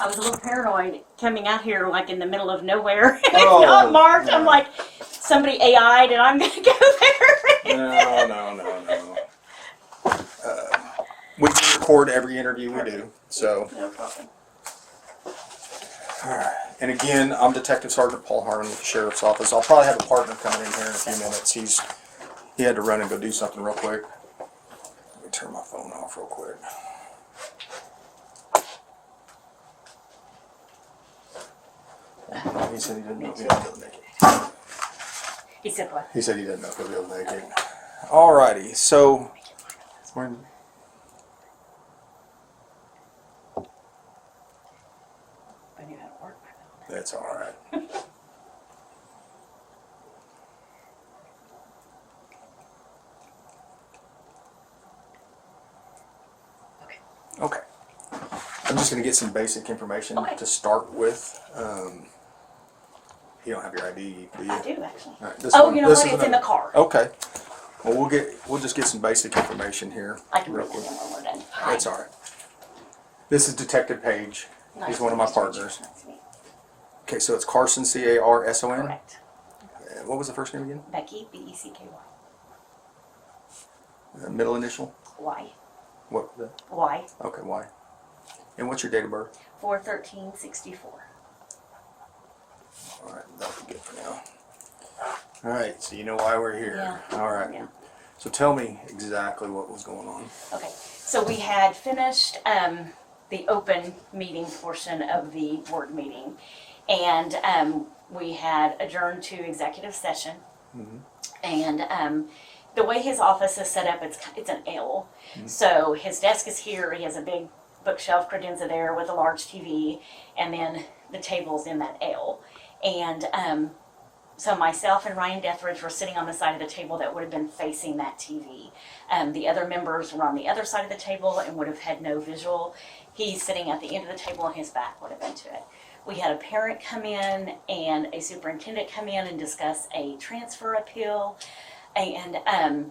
I was a little paranoid coming out here like in the middle of nowhere. And it's not marked. No. I'm like, somebody AI'd and I'm going to go there. No. We can record every interview we do, so. No problem. All right. And again, I'm Detective Sergeant Paul Harlan with the Sheriff's Office. I'll probably have a partner coming in here in a few minutes. He had to run and go do something real quick. Let me turn my phone off real quick. He said he didn't know if he'd be able to make it. He said what? He said he didn't know if he'd be able to make it. Alrighty, so when I knew how to work my phone. that's alright. Okay. I'm just going to get some basic information to start with. You don't have your ID, do you? I do actually. All right, You know what? It's in the car. Okay. Well, we'll just get some basic information here. I can real read quick. it when we're done. That's all right. This is Detective Page. He's one of my partners. Okay, so it's Carson, Carson. Correct. What was the first name again? Becky, Becky. Middle initial? Y. What? Y. Okay, Y. And what's your date of birth? 4/13/64. All right, that'll be good for now. All right, so you know why we're here. Yeah. All right. Yeah. So tell me exactly what was going on. Okay, so we had finished the open meeting portion of the board meeting, and we had adjourned to executive session. Mm-hmm. And the way his office is set up, it's an L. Mm-hmm. So his desk is here. He has a big bookshelf credenza there with a large TV, and then the table's in that L. And so myself and Ryan Deathridge were sitting on the side of the table that would have been facing that TV. The other members were on the other side of the table and would have had no visual. He's sitting at the end of the table and his back would have been to it. We had a parent come in and a superintendent come in and discuss a transfer appeal. And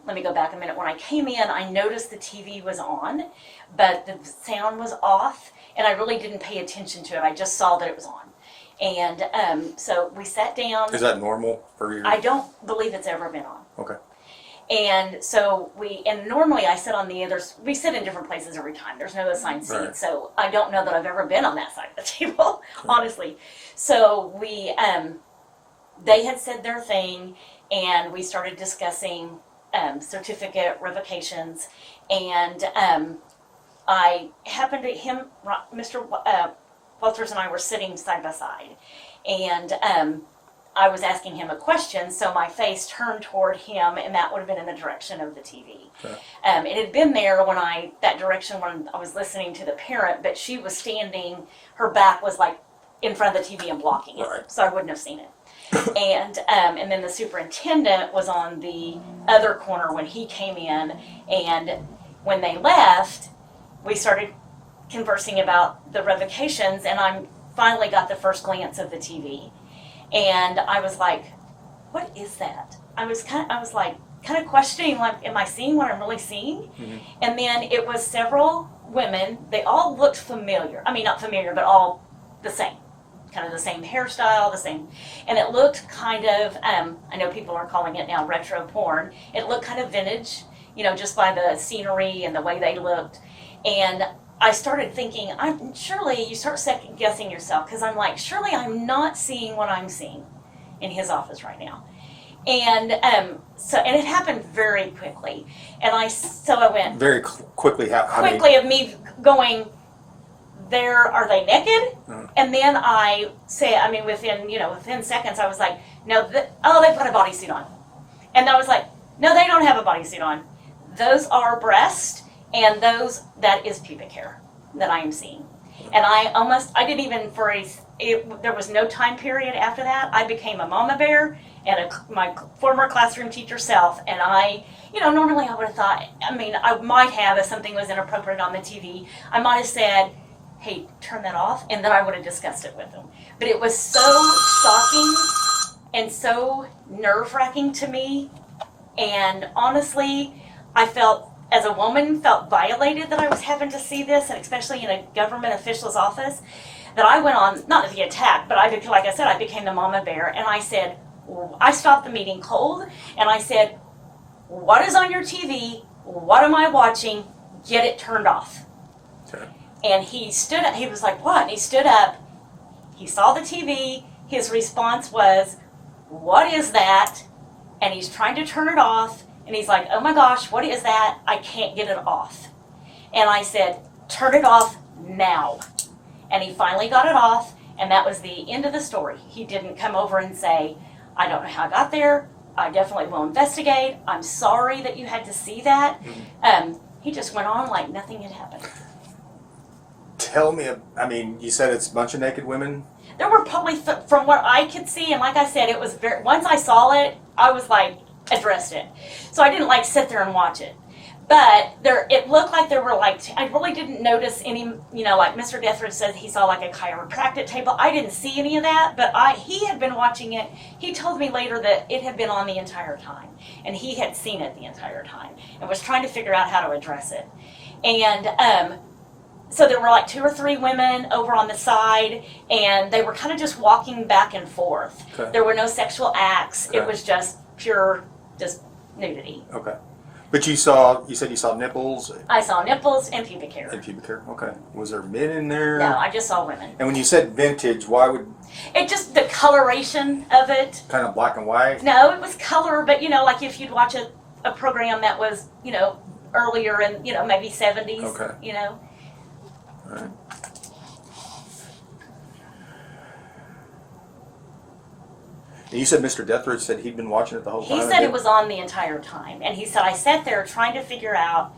let me go back a minute. When I came in, I noticed the TV was on, but the sound was off, and I really didn't pay attention to it. I just saw that it was on. And so we sat down. Is that normal for you? I don't believe it's ever been on. Okay. And so and normally I sit on the others, we sit in different places every time. There's no assigned seat. Right. So I don't know that I've ever been on that side of the table, honestly. So they had said their thing, and we started discussing certificate revocations, and I happened to Mr. Walters and I were sitting side by side, and I was asking him a question, so my face turned toward him, and that would have been in the direction of the TV. Okay. It had been there that direction when I was listening to the parent, but she was standing, her back was like in front of the TV and blocking it, Right. so I wouldn't have seen it. And then the superintendent was on the other corner when he came in, and when they left, we started conversing about the revocations, and I finally got the first glance of the TV, and I was like, "What is that?" I was kind of questioning, like, "Am I seeing what I'm really seeing?" Mm-hmm. And then it was several women. They all looked familiar. I mean, not familiar, but all the same. Kind of the same hairstyle, the same, and it looked kind of, I know people are calling it now retro porn. It looked kind of vintage, just by the scenery and the way they looked. And I started thinking, surely you start second guessing yourself, because I'm like, surely I'm not seeing what I'm seeing in his office right now. And and it happened very quickly. And I went very quickly. Of me going, are they naked? Uh-huh. And then within seconds, I was like, no, they've got a bodysuit on. And I was like, no, they don't have a bodysuit on. Those are breasts, and that is pubic hair that I am seeing. And I didn't even, there was no time period after that. I became a mama bear and my former classroom teacher self, and normally I would have thought, I might have, if something was inappropriate on the TV, I might have said, "Hey, turn that off," and then I would have discussed it with them. But it was so shocking and so nerve-wracking to me, and honestly, I felt as a woman, felt violated that I was having to see this, and especially in a government official's office, that I went on, not the attack, but like I said, I became the mama bear, and I said, I stopped the meeting cold, and I said, what is on your TV? What am I watching? Get it turned off. Okay. And he stood up, he was like, what? And he stood up, he saw the TV, his response was, what is that? And he's trying to turn it off. And he's like, oh my gosh, what is that? I can't get it off. And I said, turn it off now. And he finally got it off, and that was the end of the story. He didn't come over and say, I don't know how I got there. I definitely will investigate. I'm sorry that you had to see that. He just went on like nothing had happened. Tell me, I mean, you said it's a bunch of naked women? There were probably, from what I could see, and like I said, it was once I saw it, I was like, addressed it. So I didn't like sit there and watch it. But it looked like there were like, I really didn't notice any, like Mr. Dethridge said he saw like a chiropractic table. I didn't see any of that, but he had been watching it. He told me later that it had been on the entire time, and he had seen it the entire time and was trying to figure out how to address it. And so there were like 2 or 3 women over on the side, and they were kind of just walking back and forth. Okay. There were no sexual acts. Okay. It was just pure, just nudity. Okay. But you said you saw nipples? I saw nipples and pubic hair. And pubic hair, okay. Was there men in there? No, I just saw women. And when you said vintage, why would... It just, the coloration of it. Kind of black and white? No, it was color, but like if you'd watch a program that was, earlier in, maybe 70s, Okay. All right. And you said Mr. Dethridge said he'd been watching it the whole time? He said it was on the entire time. And he said, I sat there trying to figure out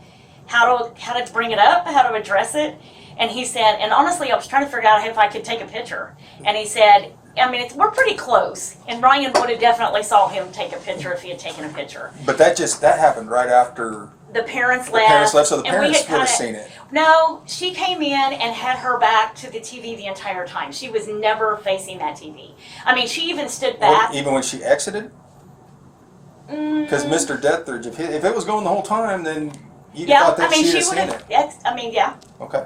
how to bring it up, how to address it. And he said, and honestly, I was trying to figure out if I could take a picture. And he said, I mean, we're pretty close. And Ryan would have definitely saw him take a picture if he had taken a picture. But that happened right after... The parents left. The parents left, so the and we parents had would have seen it. No, she came in and had her back to the TV the entire time. She was never facing that TV. I mean, she even stood back. Even when she exited? Because Mr. Dethridge, if it was going the whole time, then you'd have thought that she'd have seen it. Yeah. Okay.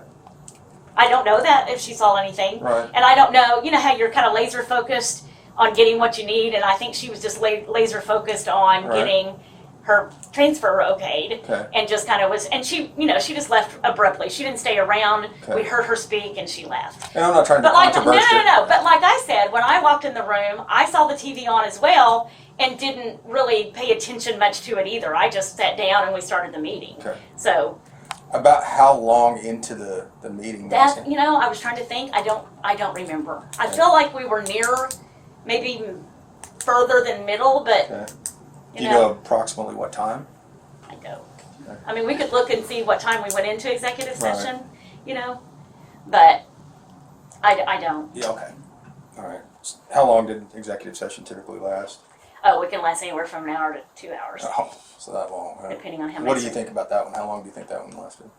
I don't know that if she saw anything. Right. And I don't know, how you're kind of laser focused on getting what you need, and I think she was just laser focused on getting her transfer okayed, and just kind of was, and she, she just left abruptly. She didn't stay around. Okay. We heard her speak, and she left. And I'm not trying to controversial. No. But like I said, when I walked in the room, I saw the TV on as well, and didn't really pay attention much to it either. I just sat down and we started the meeting. Okay. So. About how long into the meeting? That I was trying to think. I don't remember. I feel like we were near, maybe further than middle, but. Okay. Do you know approximately what time? I don't. Okay. I mean, we could look and see what time we went into executive session, but I don't. Yeah, okay. All right. How long did executive session typically last? Oh, it can last anywhere from an hour to 2 hours. Oh, so that long. Right? Depending on how much. What do you think about that one? How long do you think that one lasted?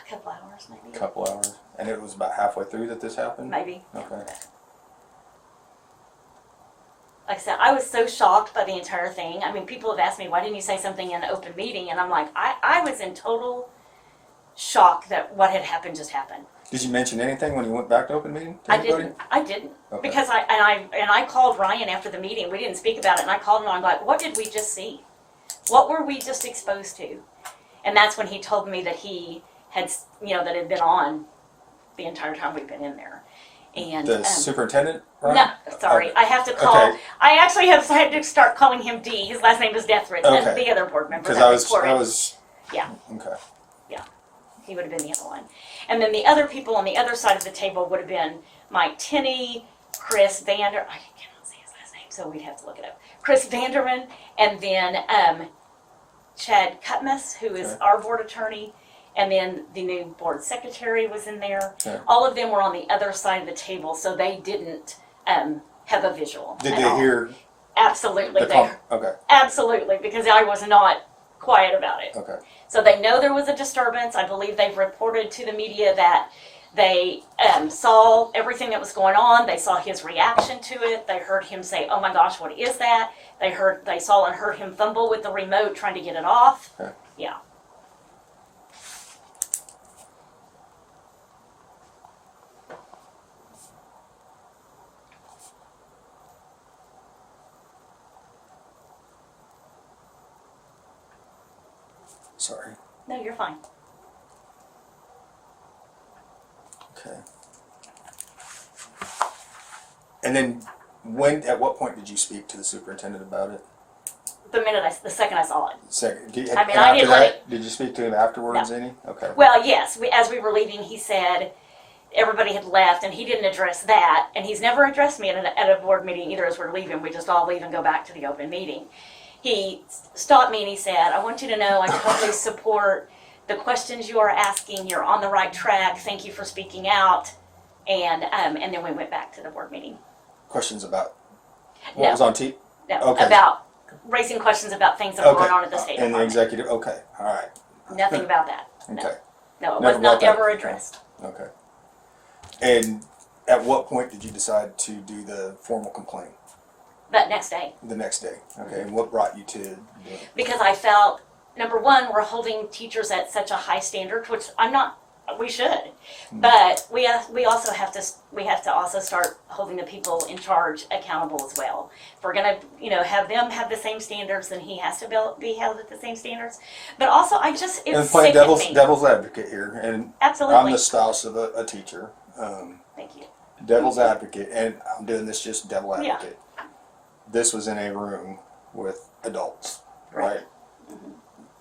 A couple hours, maybe. A couple hours. And it was about halfway through that this happened? Maybe. Okay. Like I said, I was so shocked by the entire thing. I mean, people have asked me, why didn't you say something in an open meeting? And I'm like, I was in total shock that what had happened just happened. Did you mention anything when you went back to open meeting? I didn't. Okay. Because I called Ryan after the meeting. We didn't speak about it, and I called him and I'm like, what did we just see? What were we just exposed to? And that's when he told me that he had, that it had been on the entire time we've been in there. And the superintendent? Right? No, sorry. I have to call. Okay. I actually had to start calling him D. His last name is Dethridge. Okay. And the other board member. Because I was. Yeah. Okay. Yeah. He would have been the other one. And then the other people on the other side of the table would have been Mike Tinney, Chris Vander. I cannot say his last name, so we'd have to look it up. Chris Vanderman, and then Chad Cutmus, who is our board attorney. And then the new board secretary was in there. Okay. All of them were on the other side of the table, so they didn't have a visual. Did they hear? Absolutely. Okay. Absolutely, because I was not quiet about it. Okay. So they know there was a disturbance. I believe they've reported to the media that they saw everything that was going on. They saw his reaction to it. They heard him say, "Oh my gosh, what is that?" They saw and heard him fumble with the remote trying to get it off. Okay. Yeah. Sorry. No, you're fine. Okay. And then at what point did you speak to the superintendent about it? The second I saw it. Second. I mean, I didn't let it. Did you speak to him afterwards, No. any? Okay. Well, yes. As we were leaving, he said everybody had left, and he didn't address that. And he's never addressed me at a board meeting either. As we're leaving, we just all leave and go back to the open meeting. He stopped me and he said, "I want you to know I totally support the questions you are asking. You're on the right track. Thank you for speaking out." And then we went back to the board meeting. Questions about what No. was on TV? No, Okay. about raising questions about things that are going on at the state And the department. executive. Okay. All right. Nothing about that. No. Okay. No, it Never was not brought that ever up. addressed. Okay. And at what point did you decide to do the formal complaint? That next day. The next day. Okay. And what brought you to? Because I felt, number one, we're holding teachers at such a high standard, which I'm not. We should, but we also have to also start holding the people in charge accountable as well. If we're gonna have them have the same standards, then he has to be held at the same standards. But also, it's And playing sickened me. devil's advocate here, and Absolutely. I'm the spouse of a teacher. Thank you. Devil's advocate, and I'm doing this just devil Yeah. advocate. This was in a room with adults, right?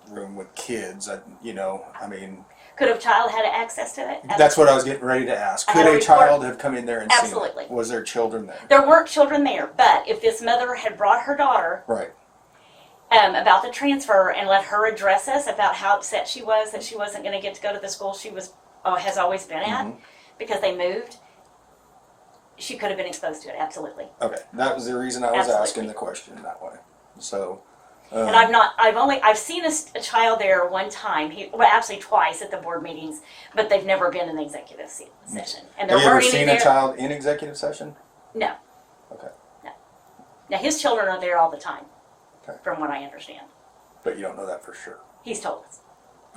Room with kids. I mean. Could a child had access to it? That's what I was getting ready to ask. I Could had a a report. child have come in there and Absolutely. seen it? Was there children there? There weren't children there, but if this mother had brought her daughter Right. about the transfer and let her address us about how upset she was that she wasn't going to get to go to the school she has always been at because they moved, she could have been exposed to it. Absolutely. Okay. That was the reason I was Absolutely. asking the question that way. So. And I've seen a child there one time, actually twice at the board meetings, but they've never been in the executive session. And there Have you ever weren't any seen there. a child in executive session? No. Okay. No. Now his children are there all the time, Okay. from what I understand. But you don't know that for sure. He's told us.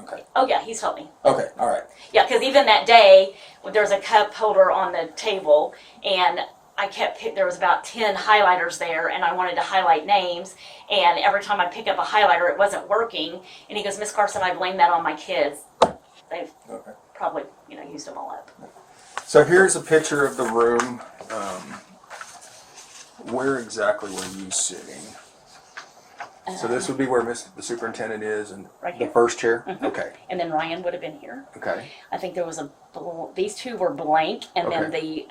Okay. Oh yeah, he's told me. Okay. All right. Yeah, because even that day, there's a cup holder on the table, and there was about 10 highlighters there, and I wanted to highlight names, and every time I pick up a highlighter, it wasn't working, and he goes, "Miss Carson, I blame that on my kids. They've probably, used them all up." So here's a picture of the room. Where exactly were you sitting? So this would be where the superintendent is, and Right the here. first chair? Mhm. Okay. And then Ryan would have been here. Okay. I think there was these two were blank, and then the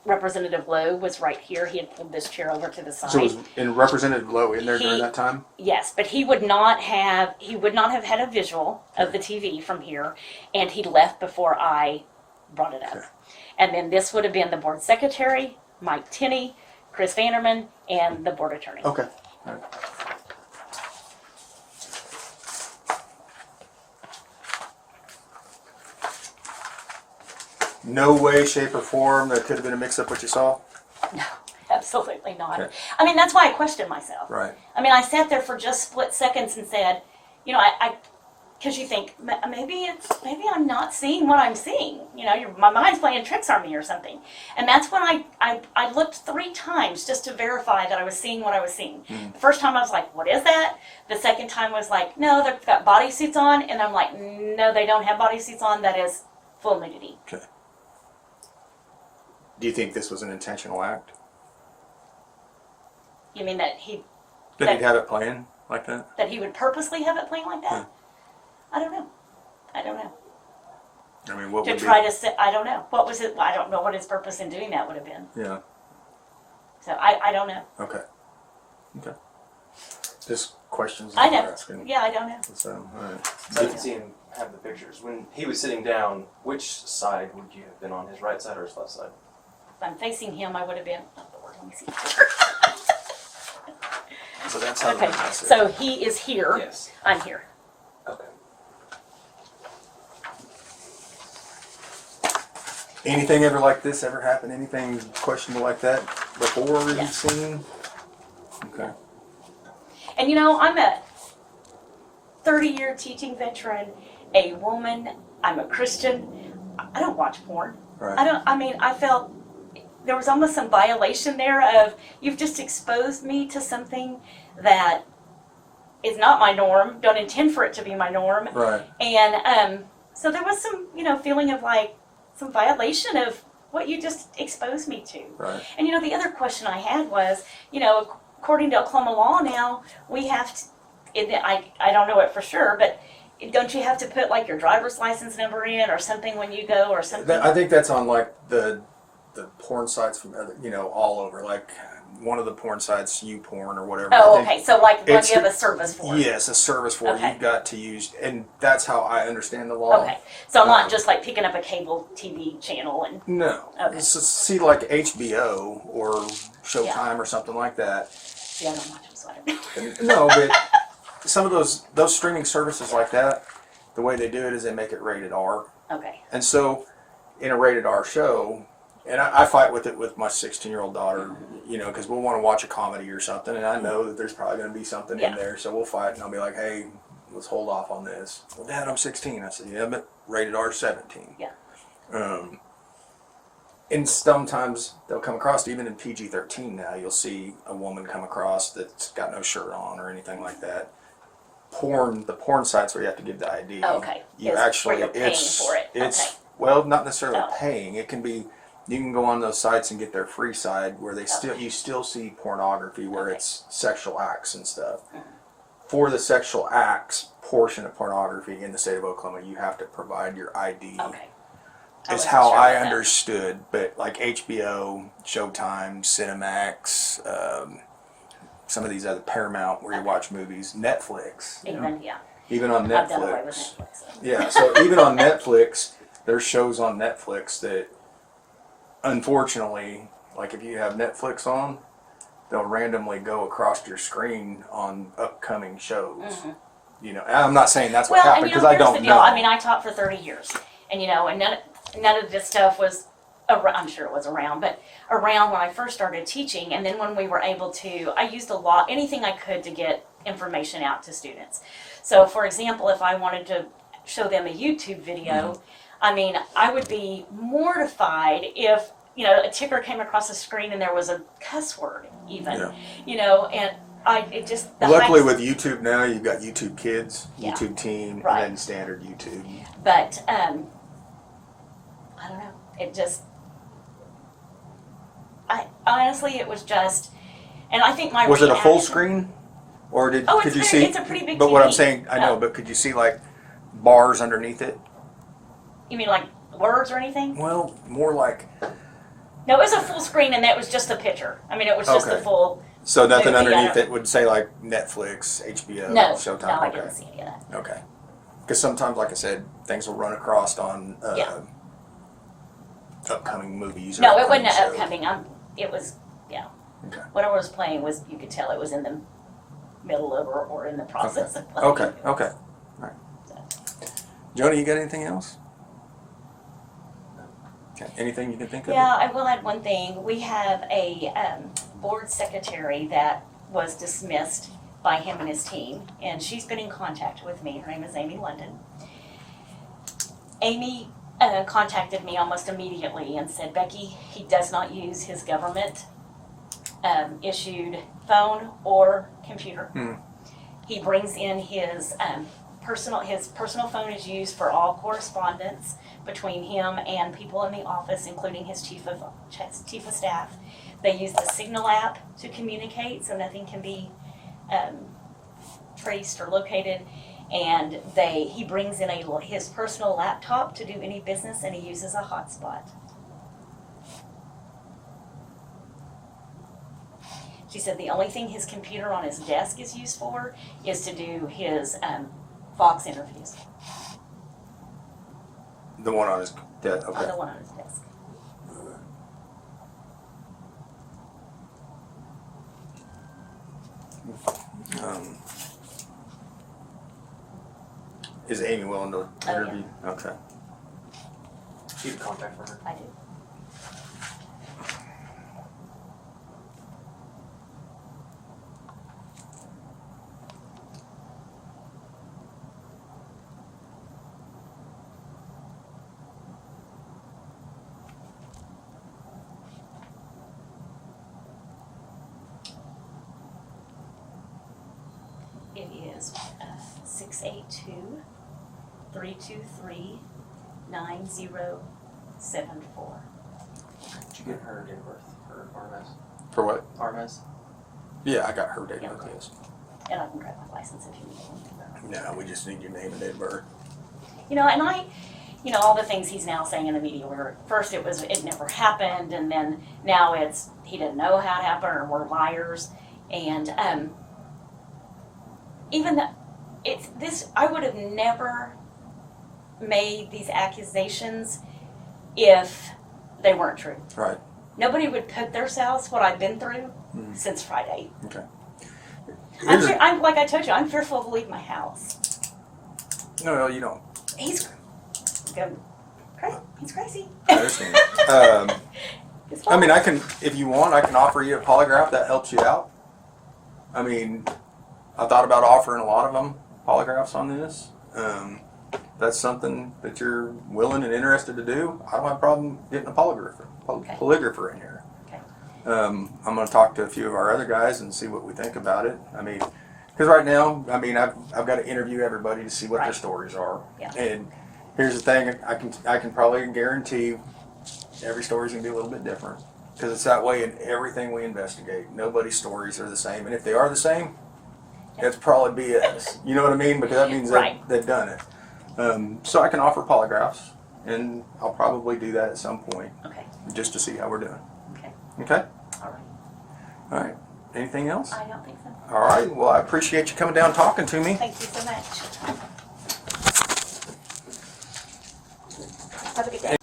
Representative Lowe was right here. He had pulled this chair over to the side. So was Representative Lowe in there during He- that time? Yes, but he would not have had a visual of the TV from here, and he left before I brought it up. Okay. And then this would have been the board secretary, Mike Tinney, Chris Vanderman, and the board attorney. Okay. All right. No way, shape, or form there could have been a mix-up what you saw? No, absolutely not. Okay. I mean, that's why I questioned myself. Right. I mean, I sat there for just split seconds and said, because you think maybe I'm not seeing what I'm seeing. My mind's playing tricks on me or something. And that's when I looked 3 times just to verify that I was seeing what I was seeing. The first time I was like, "What is that?" The second time was like, "No, they've got bodysuits on," and I'm like, "No, they don't have bodysuits on. That is full nudity." Okay. Do you think this was an intentional act? You mean that he That he'd have it playing like that? he would purposely have it playing like that? Yeah. I don't know. I I mean, what to would try to say, I don't know. What was it? I don't know what his purpose in doing that would have been. Yeah. So I don't know. Okay. Okay. Just questions I that know. we're asking. Yeah, I don't know. So, all right. I didn't see him have the pictures. When he was sitting down, which side would you have been on, his right side or his left side? If I'm facing him, I would have been. Oh Lord, let me see. So that's how Okay, the so he is here. Yes. I'm here. Okay. Anything ever like this ever happened? Anything questionable like that before you've Yes. seen? Okay. And I'm a 30-year teaching veteran, a woman, I'm a Christian, I don't watch porn. Right. I felt there was almost some violation there of, you've just exposed me to something that is not my norm, don't intend for it to be my norm. Right. And so there was some, feeling of like some violation of what you just exposed me to. Right. And the other question I had was, according to Oklahoma law now, we have to, I don't know it for sure, but don't you have to put like your driver's license number in or something when you go or something? I think that's on like the porn sites from other, all over. Like one of the porn sites, YouPorn or whatever. Oh, I think okay. So like when you have a service for it. Yes, a service for it. Okay. You've got to use, and that's how I understand the law. Okay. So I'm not just like picking up a cable TV channel and. No. Okay. So see like HBO or Showtime or something like that. See, I don't watch them, so I don't know. No, but some of those streaming services like that, the way they do it is they make it rated R. Okay. And so, in a rated R show, and I fight with it with my 16-year-old daughter, because we'll want to watch a comedy or something, and I know that there's probably going to be something in there, so we'll fight, and I'll be like, hey, let's hold off on this. Well, Dad, I'm 16. I said, yeah, but rated R 17. Yeah. And sometimes they'll come across, even in PG-13 now, you'll see a woman come across that's got no shirt on or anything like that. The porn sites where you have to give the ID. Oh, okay. You It's actually, where you're paying for it. It's Okay. well, not necessarily Oh. paying. It can be, you can go on those sites and get their free side where you still see pornography where Okay. it's sexual acts and stuff. For the sexual acts portion of pornography in the state of Oklahoma, you have to provide your ID. Okay. Is wasn't how sure I about that. understood, but like HBO, Showtime, Cinemax, some of these other Paramount where you watch movies, Netflix. Even on I've done away with Netflix. Netflix. So. Yeah, so even on Netflix, there's shows on Netflix that, unfortunately, like if you have Netflix on, they'll randomly go across your screen on upcoming shows. Mm-hmm. And I'm not saying that's what happened because I here's don't the deal. know. I taught for 30 years, and none of this stuff was around, I'm sure it was around, but around when I first started teaching, and then when we were able to, I used anything I could to get information out to students. So, for example, if I wanted to show them a YouTube video, I would be mortified if, a ticker came across the screen and there was a cuss word even, and Luckily with YouTube now, you've got YouTube Kids, Yeah. YouTube Teen, Right. and then standard YouTube. But, I don't know, honestly, it was just, and I think my Was it a full reaction- screen? Or could you it's see? it's a pretty big But what I'm TV. saying, I know, but could you see like bars underneath it? You mean like words or anything? Well, more like, No, it was a full screen, and that was just a picture. It was just Okay. a full. so nothing Maybe, underneath I it would say like Netflix, HBO, No, Showtime. no, I Okay. didn't see any of that. Okay. Because sometimes, like I said, things will run across on Yeah. upcoming movies. Or No, it wasn't shows. upcoming. It was, Okay. whatever was playing was, you could tell it was in the middle of or in the process of playing. Okay. Okay. All right. Joni, you got anything else? Okay. Anything you can think of? Yeah, I will add one thing. We have a board secretary that was dismissed by him and his team, and she's been in contact with me. Her name is Amy London. Amy contacted me almost immediately and said, Becky, he does not use his government issued phone or computer. He brings in his personal phone is used for all correspondence between him and people in the office, including his chief of staff. They use the Signal app to communicate, so nothing can be traced or located. And he brings in his personal laptop to do any business, and he uses a hotspot. She said the only thing his computer on his desk is used for is to do his Fox interviews. The one on his desk. Okay. The one on his desk. Is Amy willing to Oh, yeah. interview? Okay. You have contact for her. I do. 682-323-9074. Did you get her date of birth? Her RMS? For what? RMS? Yeah, I got her date of birth, yes. And I can grab my license if you need one. No, we just need your name and date of birth. You know, and all the things he's now saying in the media where first it never happened, and then now it's he didn't know how it happened, or we're liars. And even that I would have never made these accusations if they weren't true. Right. Nobody would put themselves what I've been through since Friday. Okay. I'm like I told you, I'm fearful of leaving my house. No, you don't. He's crazy. I understand. I mean, if you want, I can offer you a polygraph that helps you out. I mean, I thought about offering a lot of them polygraphs on this. That's something that you're willing and interested to do. I don't have a problem getting a polygrapher in here. Okay. I'm going to talk to a few of our other guys and see what we think about it. I mean, because right now, I mean, I've got to interview everybody to see what their stories are. Yeah. And here's the thing: I can probably guarantee every story's going to be a little bit different because it's that way in everything we investigate. Nobody's stories are the same, and if they are the same, it's probably BS. You know what I mean? Because that means they've done it. So I can offer polygraphs, and I'll probably do that at some point. Okay. Just to see how we're doing. Okay. Okay? All right. All right. Anything else? I don't think so. All right. Well, I appreciate you coming down and talking to me. Thank you so much. Have a good day.